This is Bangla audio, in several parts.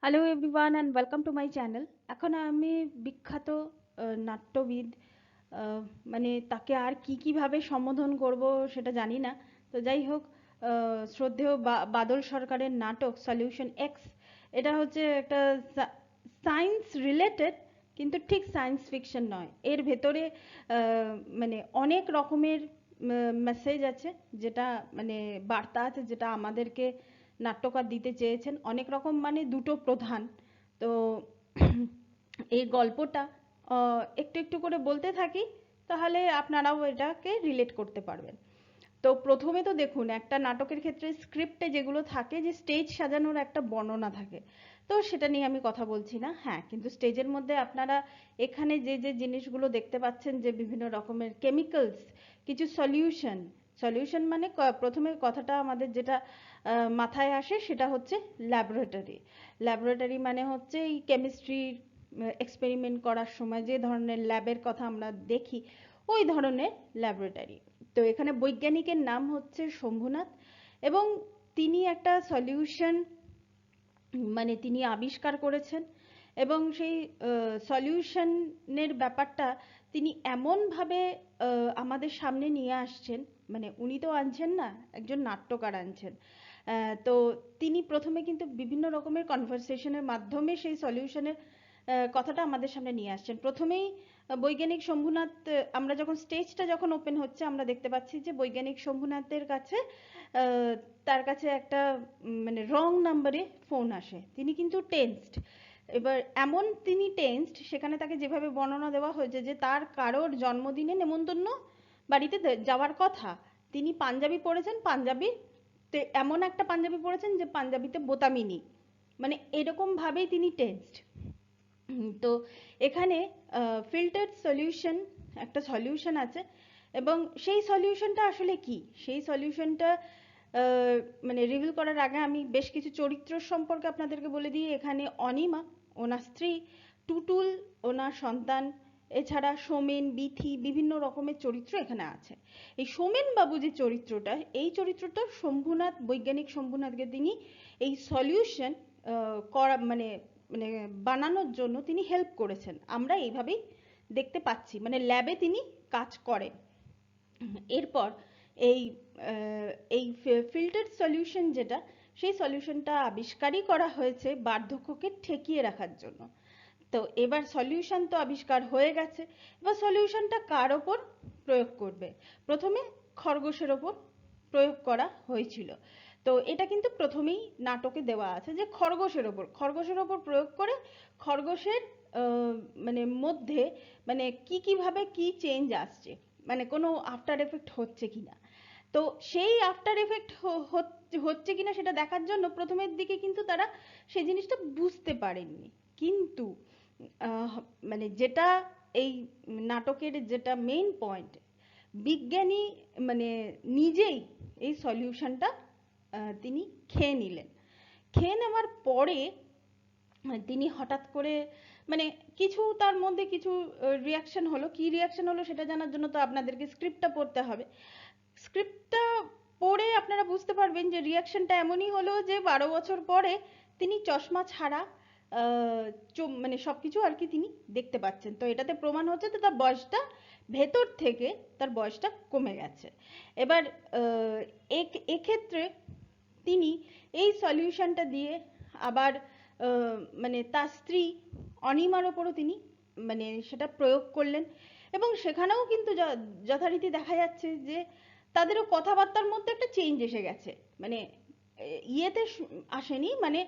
Hello everyone and welcome to my channel. এখন আমি বিখ্যাত নাট্যবিদ, মানে তাকে আর কীভাবে সম্বোধন করব সেটা জানি না। তো যাই হোক, শ্রদ্ধেয় বাদল সরকারের নাটক সলিউশন এক্স, এটা হচ্ছে একটা সায়েন্স রিলেটেড, কিন্তু ঠিক সায়েন্স ফিকশন নয়। এর ভেতরে মানে অনেক রকমের মেসেজ আছে, যেটা মানে বার্তা আছে, যেটা আমাদেরকে নাট্যকার দিতে চেয়েছেন। অনেক রকম, মানে দুটো প্রধান। তো এই গল্পটা একটু একটু করে বলতে থাকি, তাহলে আপনারাও এটাকে রিলেট করতে পারবেন। তো প্রথমে তো দেখুন, একটা নাটকের ক্ষেত্রে স্ক্রিপ্টে যেগুলো থাকে, যে স্টেজ সাজানোর একটা বর্ণনা থাকে, তো সেটা নিয়ে আমি কথা বলছি না। হ্যাঁ, কিন্তু স্টেজের মধ্যে আপনারা এখানে যে যে জিনিসগুলো দেখতে পাচ্ছেন, যে বিভিন্ন রকমের কেমিক্যালস, কিছু সলিউশন। সলিউশন মানে প্রথমে কথাটা আমাদের যেটা মাথায় আসে সেটা হচ্ছে ল্যাবরেটরি। ল্যাবরেটরি মানে হচ্ছে এই কেমিস্ট্রির এক্সপেরিমেন্ট করার সময় যে ধরনের ল্যাবের কথা আমরা দেখি, ওই ধরনের ল্যাবরেটরি। তো এখানে বৈজ্ঞানিকের নাম হচ্ছে শম্ভুনাথ, এবং তিনি একটা সলিউশন মানে তিনি আবিষ্কার করেছেন। এবং সেই সলিউশনের ব্যাপারটা তিনি এমনভাবে আমাদের সামনে নিয়ে আসছেন, মানে উনি তো আনছেন না, একজন নাট্যকার আনছেন। তো তিনি প্রথমে কিন্তু বিভিন্ন রকমের কনভারসেশনের মাধ্যমে সেই সলিউশনের কথাটা আমাদের সামনে নিয়ে আসছেন। প্রথমেই বৈজ্ঞানিক শম্ভুনাথ, আমরা যখন স্টেজটা যখন ওপেন হচ্ছে, আমরা দেখতে পাচ্ছি যে বৈজ্ঞানিক শম্ভুনাথের কাছে আহ, তার কাছে একটা মানে রং নাম্বারে ফোন আসে। তিনি কিন্তু টেন্সড। এবার এমন তিনি টেন্সড, সেখানে তাকে যেভাবে বর্ণনা দেওয়া হয়েছে যে তার কারোর জন্মদিনে নেমন্তন্ন বাড়িতে যাওয়ার কথা, তিনি পাঞ্জাবি পরেছেন, পাঞ্জাবিতে এমন একটা পাঞ্জাবি পরেছেন যে পাঞ্জাবিতে বোতামই নেই, মানে এরকম ভাবেই তিনি টেন্সড। তো এখানে ফিল্টার্ড সলিউশন, একটা সলিউশন আছে, এবং সেই সলিউশনটা আসলে কি, সেই সলিউশনটা মানে রিভিল করার আগে আমি বেশ কিছু চরিত্র সম্পর্কে আপনাদেরকে বলে দিই। এখানে অনিমা, ওনার স্ত্রী; টুটুল, ওনার সন্তান; এছাড়া সোমেন, বিথি, বিভিন্ন রকমের চরিত্র এখানে আছে। এই সোমেন বাবু যে চরিত্রটা, এই চরিত্রটা শম্ভুনাথ, বৈজ্ঞানিক শম্ভুনাথকে তিনি এই সলিউশন করা মানে মানে বানানোর জন্য তিনি হেল্প করেছেন, আমরা এইভাবেই দেখতে পাচ্ছি, মানে ল্যাবে তিনি কাজ করেন। এরপর এই এই ফিল্টার্ড সলিউশন যেটা, সেই সলিউশনটা আবিষ্কারই করা হয়েছে বার্ধক্যকে ঠেকিয়ে রাখার জন্য। তো এবার সলিউশন তো আবিষ্কার হয়ে গেছে, এবার সলিউশনটা কার ওপর প্রয়োগ করবে? প্রথমে খরগোশের ওপর প্রয়োগ করা হয়েছিল। তো এটা কিন্তু প্রথমেই নাটকে দেওয়া আছে, যে খরগোশের ওপর প্রয়োগ করে খরগোশের মানে মধ্যে মানে কিভাবে কি চেঞ্জ আসছে, মানে কোনো আফটার এফেক্ট হচ্ছে কিনা। তো সেই আফটার এফেক্ট হচ্ছে কিনা সেটা দেখার জন্য প্রথমের দিকে কিন্তু তারা সেই জিনিসটা বুঝতে পারেননি। কিন্তু আহ, মানে যেটা এই নাটকের যেটা মেইন পয়েন্ট, বিজ্ঞানী মানে নিজেই এই সলিউশনটা তিনি খেয়ে নিলেন। খেয়ে নেওয়ার পরে তিনি হঠাৎ করে মানে কিছু তার মধ্যে কিছু রিয়াকশন হলো। কি রিয়াকশন হলো সেটা জানার জন্য তো আপনাদেরকে স্ক্রিপ্টটা পড়তে হবে। স্ক্রিপ্টটা পড়ে আপনারা বুঝতে পারবেন যে রিয়াকশনটা এমনই হলো যে 12 বছর পরে তিনি চশমা ছাড়া মানে সবকিছু আর কি তিনি দেখতে পাচ্ছেন। তো এটাতে প্রমাণ হচ্ছে যে তার বয়সটা ভেতর থেকে তার বয়সটা কমে গেছে। এবার এক্ষেত্রে তিনি এই সলিউশনটা দিয়ে আবার মানে তার স্ত্রী অনিমার ওপরও তিনি মানে সেটা প্রয়োগ করলেন, এবং সেখানেও কিন্তু যথারীতি দেখা যাচ্ছে যে তাদেরও কথাবার্তার মধ্যে একটা চেঞ্জ এসে গেছে। মানে ইয়েতে আসেনি, মানে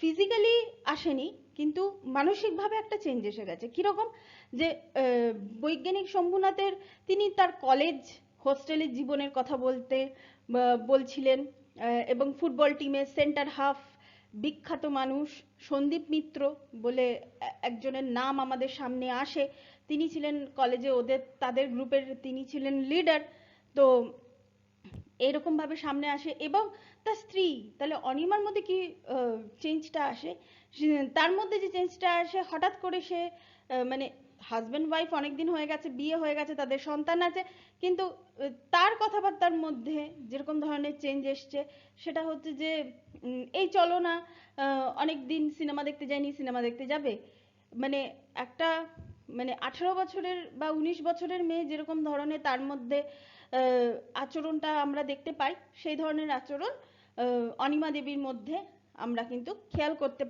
ফিজিক্যালি আসেনি, কিন্তু মানসিকভাবে একটা চেঞ্জ এসে গেছে। কিরকম? যে বৈজ্ঞানিক শম্ভুনাথের তিনি তার কলেজ হোস্টেলের জীবনের কথা বলছিলেন, এবং ফুটবল টিমের সেন্টার হাফ বিখ্যাত মানুষ সন্দীপ মিত্র বলে একজনের নাম আমাদের সামনে আসে। তিনি ছিলেন কলেজে তাদের গ্রুপের তিনি ছিলেন লিডার। তো এরকম ভাবে সামনে আসে, এবং তার স্ত্রী, তাহলে অনিমার মধ্যে কি চেঞ্জটা আসে? তার মধ্যে যে চেঞ্জটা আসে, হঠাৎ করে সে মানে হাজবেন্ড ওয়াইফ অনেকদিন হয়ে গেছে, বিয়ে হয়ে গেছে, তাদের সন্তান আছে, কিন্তু তার কথাবার্তার মধ্যে যেরকম ধরনের চেঞ্জ এসছে সেটা হচ্ছে যে এই চলো না, অনেকদিন সিনেমা দেখতে যায়নি, সিনেমা দেখতে যাবে। মানে একটা, মানে 18 বছরের বা 19 বছরের মেয়ে যেরকম ধরনের তার মধ্যে আচরণটা আমরা দেখতে পাই, সেই ধরনের আচরণ অনিমা দেবীর মধ্যে আমরা কিন্তু খেয়াল করতে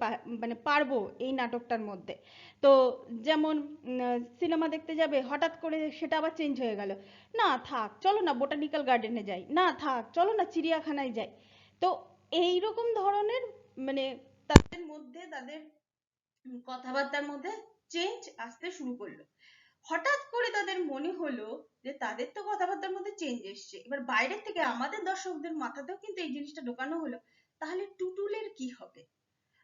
মানে পারবো এই নাটকটার মধ্যে। তো যেমন সিনেমা দেখতে যাবে, হঠাৎ করে সেটা আবার চেঞ্জ হয়ে গেল, না থাক চলো না বোটানিক্যাল গার্ডেনে যাই, না থাক চলো না চিড়িয়াখানায় যাই। তো এইরকম ধরনের মানে তাদের মধ্যে, তাদের কথাবার্তার মধ্যে চেঞ্জ আসতে শুরু করলো। হঠাৎ করে তাদের মনে হলো যে তাদের তো কথাবার্তার মধ্যে চেঞ্জ এসছে, এবার বাইরের থেকে আমাদের দর্শকদের মাথাতেও কিন্তু এই জিনিসটা ঢোকানো হলো, তাহলে টুটুলের কি হবে?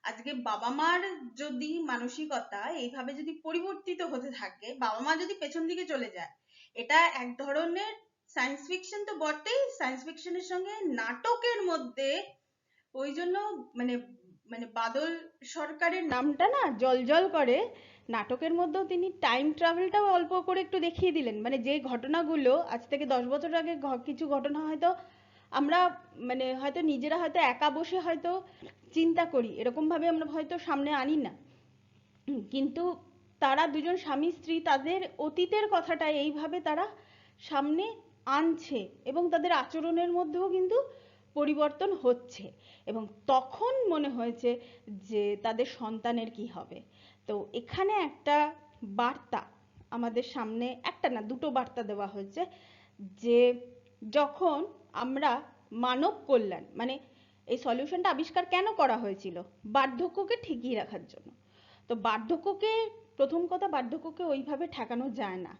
আজকে বাবা মার যদি মানসিকতা এইভাবে যদি পরিবর্তিত হতে থাকে, বাবা মা যদি পেছন দিকে চলে যায়, এটা এক ধরনের সায়েন্স ফিকশন তো বটেই, সায়েন্স ফিকশনের সঙ্গে নাটকের মধ্যে ওই জন্য মানে মানে বাদল সরকারের নামটা না জল করে। নাটকের মধ্যেও তিনি টাইম ট্রাভেলটাও অল্প করে একটু দেখিয়ে দিলেন, মানে যে ঘটনাগুলো আজ থেকে 10 বছর আগে কিছু ঘটনা হয়তো আমরা মানে হয়তো নিজেরা হয়তো একা বসে হয়তো চিন্তা করি, এরকম ভাবে আমরা হয়তো সামনে আনি না, কিন্তু তারা দুজন স্বামী স্ত্রী তাদের অতীতের কথাটা এইভাবে তারা সামনে আনছে এবং তাদের আচরণের মধ্যেও কিন্তু পরিবর্তন হচ্ছে। এবং তখন মনে হয়েছে যে তাদের সন্তানের কি হবে। তো এখানে একটা বার্তা আমাদের সামনে, একটা না দুটো বার্তা দেওয়া হয়েছে, যে যখন আমরা মানব কল্যাণ মানে এই সলিউশনটা আবিষ্কার কেন করা হয়েছিল, বার্ধক্যকে ঠেকিয়ে রাখার জন্য। তো বার্ধক্যকে, প্রথম কথা বার্ধক্যকে ওইভাবে ঠেকানো যায় না,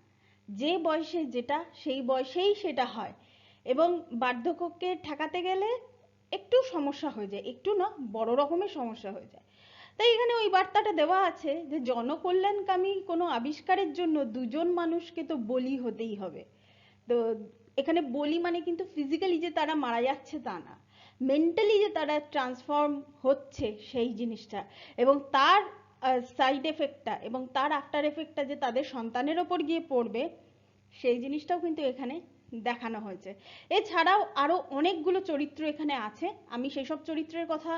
যে বয়সে যেটা সেই বয়সেই সেটা হয়, এবং বার্ধক্যকে ঠেকাতে গেলে একটু সমস্যা হয়ে যায়, একটু না বড় রকমের সমস্যা হয়ে যায়। তাই এখানে ওই বার্তাটা দেওয়া আছে যে জনকল্যাণকামী কোনো আবিষ্কারের জন্য দুজন মানুষকে তো বলি হতেই হবে। তো এখানে বলি মানে কিন্তু ফিজিক্যালি যে তারা মারা যাচ্ছে তা না, মেন্টালি যে তারা ট্রান্সফর্ম হচ্ছে সেই জিনিসটা, এবং তার সাইড এফেক্টটা এবং তার আফটার এফেক্টটা যে তাদের সন্তানের ওপর গিয়ে পড়বে, সেই জিনিসটাও কিন্তু এখানে দেখানো হয়েছে। এছাড়াও আরো অনেকগুলো চরিত্র এখানে আছে, আমি সেসব চরিত্রের কথা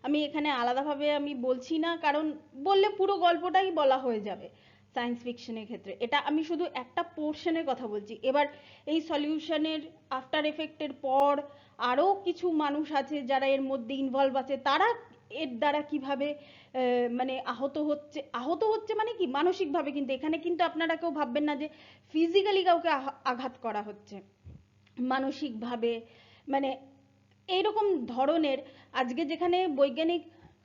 আমি এখানে আলাদাভাবে আমি বলছি না, কারণ বললে পুরো গল্পটাই বলা হয়ে যাবে। সায়েন্স ফিকশনের ক্ষেত্রে এটা আমি শুধু একটা পোর্শনের কথা বলছি। এবার এই সলিউশনের আফটার এফেক্টের পর আরো কিছু মানুষ আছে যারা এর মধ্যে ইনভলভ আছে, তারা এর দ্বারা কিভাবে মানে আহত হচ্ছে মানে কি মানসিকভাবে, কিন্তু এখানে কিন্তু আপনারা কেউ ভাববেন না যে ফিজিক্যালি কাউকে আঘাত করা হচ্ছে, মানসিকভাবে মানে এইরকম ধরনের। আজকে যেখানে বৈজ্ঞানিক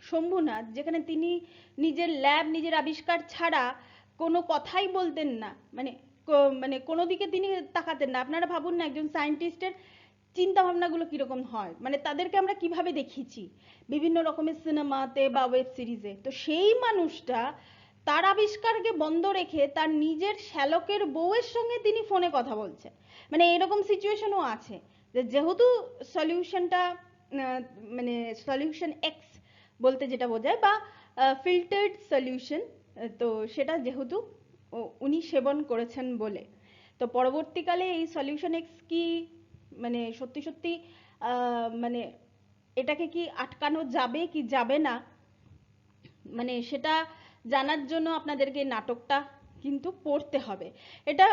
শম্ভুনাথ, যেখানে তিনি নিজের ল্যাব নিজের আবিষ্কার ছাড়া কোনো কথাই বলতেন না, মানে মানে কোনো দিকে তিনি তাকাতেন না। আপনারা ভাবুন না একজন সায়েন্টিস্টের চিন্তা ভাবনাগুলো কিরকম হয়, মানে তাদেরকে আমরা কিভাবে দেখিয়েছি বিভিন্ন রকমের সিনেমাতে বা ওয়েব সিরিজে। তো সেই মানুষটা তার আবিষ্কারকে বন্ধ রেখে তার নিজের শ্যালকের বউয়ের সঙ্গে তিনি ফোনে কথা বলছেন, মানে এরকম সিচুয়েশনও আছে। যেহেতু সলিউশনটা মানে সলিউশন এক্স বলতে যেটা বোঝায়, বা ফিল্টার্ড সলিউশন, তো সেটা যেহেতু উনি সেবন করেছেন বলে, তো পরবর্তীকালে এই সলিউশন এক্স কি মানে সত্যি সত্যি মানে এটাকে কি আটকানো যাবে কি যাবে না, মানে সেটা জানার জন্য আপনাদেরকে নাটকটা কিন্তু পড়তে হবে। এটা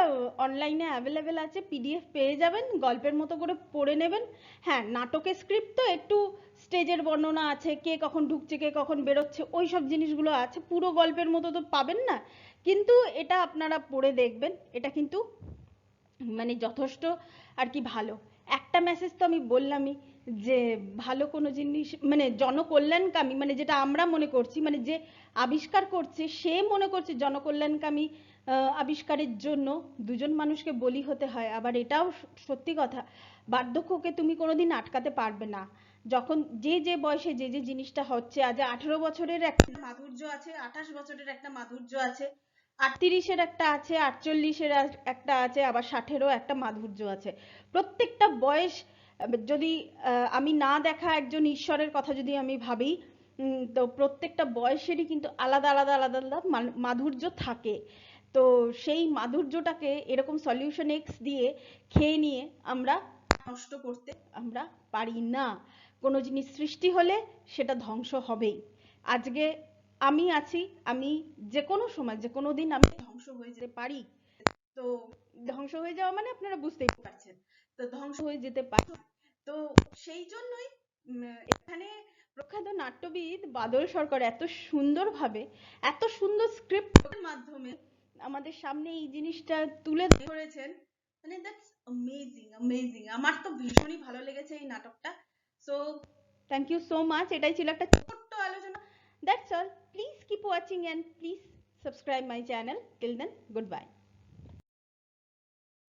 অনলাইনে অ্যাভেলেবেল আছে, পিডিএফ পেয়ে যাবেন, গল্পের মতো করে পড়ে নেবেন। হ্যাঁ, নাটকের স্ক্রিপ্ট তো একটু স্টেজের বর্ণনা আছে, কে কখন ঢুকছে কে কখন বেরোচ্ছে ওই সব জিনিসগুলো আছে, পুরো গল্পের মতো তো পাবেন না, কিন্তু এটা আপনারা পড়ে দেখবেন, এটা কিন্তু মানে যথেষ্ট আর কি ভালো। একটা মেসেজ তো আমি বললামই, যে ভালো কোনো জিনিস মানে জনকল্যাণকামী, মানে যেটা আমরা মনে করছি, মানে যে আবিষ্কার করছে সে মনে করছে জনকল্যাণকামী আবিষ্কারের জন্য দুজন মানুষকে বলি হতে হয়। আবার এটাও সত্যি কথা, বার্ধক্যকে তুমি কোনোদিন আটকাতে পারবে না। যখন যে যে বয়সে যে যে জিনিসটা হচ্ছে, আজ 18 বছরের একটা মাধুর্য আছে, 28 বছরের একটা মাধুর্য আছে, 38-এর একটা আছে, 48-এর একটা আছে, আবার 60-এরও একটা মাধুর্য আছে। প্রত্যেকটা বয়স যদি আমি না দেখা একজন ঈশ্বরের কথা যদি আমি ভাবি, তো প্রত্যেকটা বয়সেরই কিন্তু আলাদা আলাদা আলাদা আলাদা মাধুর্য থাকে। তো সেই মাধুর্যটাকে এরকম সলিউশন এক্স দিয়ে খেয়ে নিয়ে আমরা নষ্ট করতে আমরা পারি না। কোনো জিনিস সৃষ্টি হলে সেটা ধ্বংস হবেই। আজকে আমি আছি, আমি যে কোনো সময় যে কোনো দিন আমি ধ্বংস হয়ে যেতে পারি। তো ধ্বংস হয়ে যাওয়া মানে আপনারা বুঝতেই পারছেন, তো ধ্বংস হয়ে যেতে পারে। তো সেই জন্যই এখানে প্রখ্যাত নাট্যবিদ বাদল সরকার এত সুন্দরভাবে, এত সুন্দর স্ক্রিপ্টের মাধ্যমে আমাদের সামনে এই জিনিসটা তুলে ধরেছেন। মানে দ্যাটস অ্যামেজিং, অ্যামেজিং। আমার তো ভীষণই ভালো লেগেছে এই নাটকটা। So thank you so much. এটাই ছিল একটা ছোট্ট আলোচনা। That's all. Please keep watching and please subscribe my channel. Till then, good bye.